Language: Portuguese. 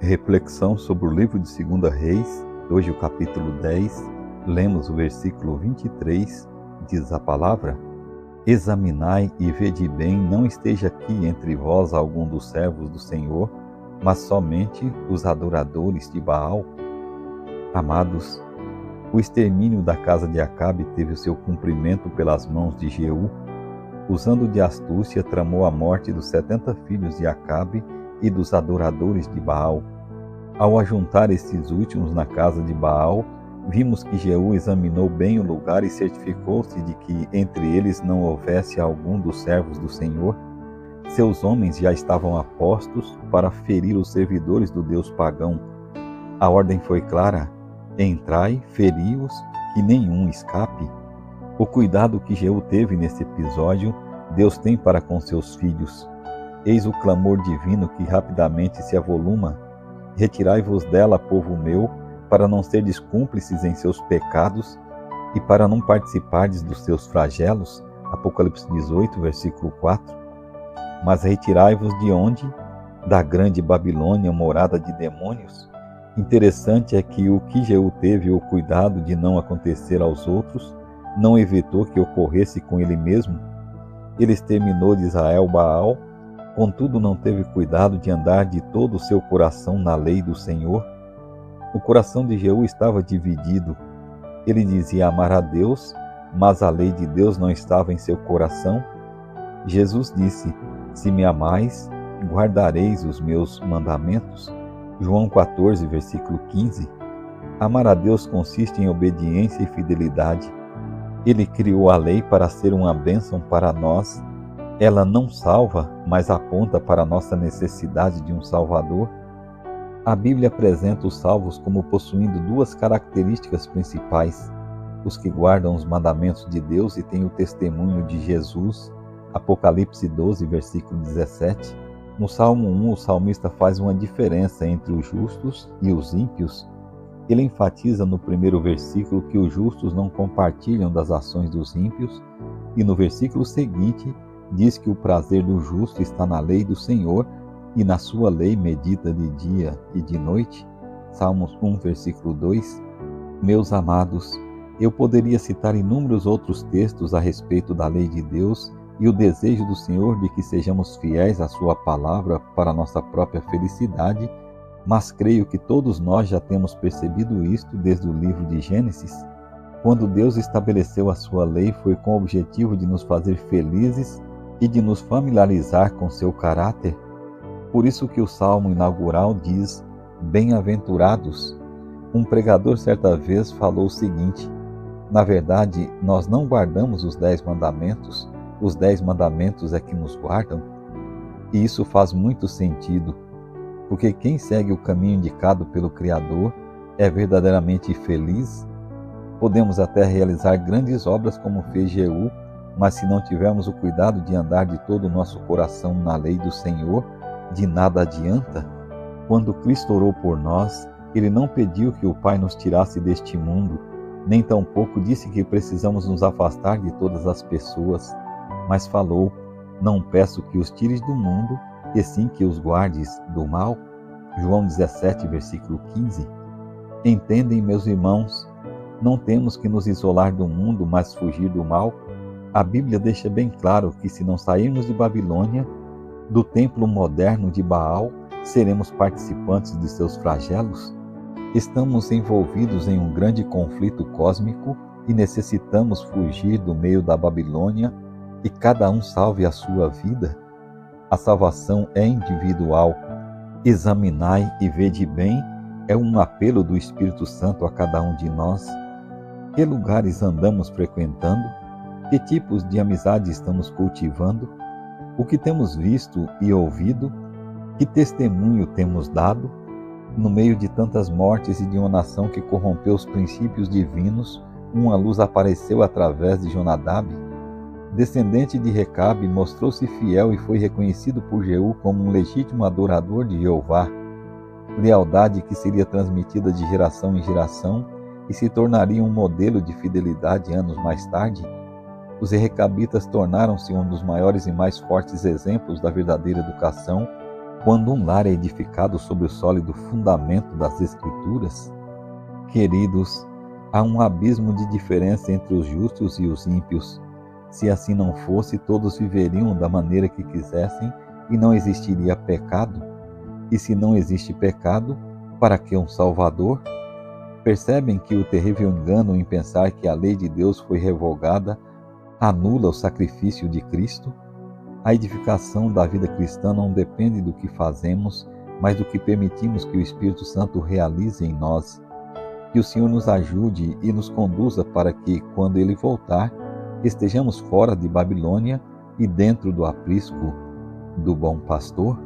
Reflexão sobre o livro de 2 Reis, hoje o capítulo 10, lemos o versículo 23, diz a palavra: Examinai e vede bem, não esteja aqui entre vós algum dos servos do Senhor, mas somente os adoradores de Baal. Amados, o extermínio da casa de Acabe teve o seu cumprimento pelas mãos de Jeú. Usando de astúcia, tramou a morte dos 70 filhos de Acabe e dos adoradores de Baal. Ao ajuntar estes últimos na casa de Baal, vimos que Jeú examinou bem o lugar e certificou-se de que entre eles não houvesse algum dos servos do Senhor. Seus homens já estavam a postos para ferir os servidores do Deus pagão. A ordem foi clara: entrai, feri-os, que nenhum escape. O cuidado que Jeú teve nesse episódio, Deus tem para com seus filhos. Eis o clamor divino que rapidamente se avoluma: retirai-vos dela, povo meu, para não serdes cúmplices em seus pecados e para não participardes dos seus flagelos. Apocalipse 18, versículo 4. Mas retirai-vos de onde? Da grande Babilônia, morada de demônios. Interessante é que o que Jeú teve o cuidado de não acontecer aos outros, não evitou que ocorresse com ele mesmo. Ele exterminou de Israel Baal, contudo não teve cuidado de andar de todo o seu coração na lei do Senhor. O coração de Jeú estava dividido. Ele dizia amar a Deus, mas a lei de Deus não estava em seu coração. Jesus disse: se me amais, guardareis os meus mandamentos. João 14, versículo 15. Amar a Deus consiste em obediência e fidelidade. Ele criou a lei para ser uma bênção para nós. Ela não salva, mas aponta para a nossa necessidade de um Salvador. A Bíblia apresenta os salvos como possuindo duas características principais: os que guardam os mandamentos de Deus e têm o testemunho de Jesus. Apocalipse 12, versículo 17. No Salmo 1, o salmista faz uma diferença entre os justos e os ímpios. Ele enfatiza no primeiro versículo que os justos não compartilham das ações dos ímpios, e no versículo seguinte diz que o prazer do justo está na lei do Senhor, e na sua lei medita de dia e de noite. Salmos 1, versículo 2. Meus amados, eu poderia citar inúmeros outros textos a respeito da lei de Deus e o desejo do Senhor de que sejamos fiéis à sua palavra para nossa própria felicidade, mas creio que todos nós já temos percebido isto desde o livro de Gênesis. Quando Deus estabeleceu a sua lei, foi com o objetivo de nos fazer felizes e de nos familiarizar com seu caráter. Por isso que o salmo inaugural diz: bem-aventurados. Um pregador certa vez falou o seguinte: na verdade, nós não guardamos os 10 mandamentos, os 10 mandamentos é que nos guardam. E isso faz muito sentido, porque quem segue o caminho indicado pelo Criador é verdadeiramente feliz. Podemos até realizar grandes obras como fez Jeú, mas se não tivermos o cuidado de andar de todo o nosso coração na lei do Senhor, de nada adianta. Quando Cristo orou por nós, Ele não pediu que o Pai nos tirasse deste mundo, nem tampouco disse que precisamos nos afastar de todas as pessoas, mas falou: não peço que os tires do mundo, e sim que os guardes do mal. João 17, versículo 15. Entendem, meus irmãos? Não temos que nos isolar do mundo, mas fugir do mal. A Bíblia deixa bem claro que se não sairmos de Babilônia, do templo moderno de Baal, seremos participantes de seus flagelos. Estamos envolvidos em um grande conflito cósmico e necessitamos fugir do meio da Babilônia e cada um salve a sua vida. A salvação é individual. Examinai e vede bem é um apelo do Espírito Santo a cada um de nós. Que lugares andamos frequentando? Que tipos de amizade estamos cultivando? O que temos visto e ouvido? Que testemunho temos dado? No meio de tantas mortes e de uma nação que corrompeu os princípios divinos, uma luz apareceu através de Jonadab. Descendente de Recabe, mostrou-se fiel e foi reconhecido por Jeú como um legítimo adorador de Jeová. Lealdade que seria transmitida de geração em geração e se tornaria um modelo de fidelidade anos mais tarde. Os recabitas tornaram-se um dos maiores e mais fortes exemplos da verdadeira educação Quando um lar é edificado sobre o sólido fundamento das Escrituras, queridos, há um abismo de diferença entre os justos e os ímpios. Se assim não fosse, todos viveriam da maneira que quisessem e não existiria pecado. E se não existe pecado, para que um Salvador? Percebem que o terrível engano em pensar que a lei de Deus foi revogada anula o sacrifício de Cristo? A edificação da vida cristã não depende do que fazemos, mas do que permitimos que o Espírito Santo realize em nós. Que o Senhor nos ajude e nos conduza para que, quando Ele voltar, estejamos fora de Babilônia e dentro do aprisco do bom pastor.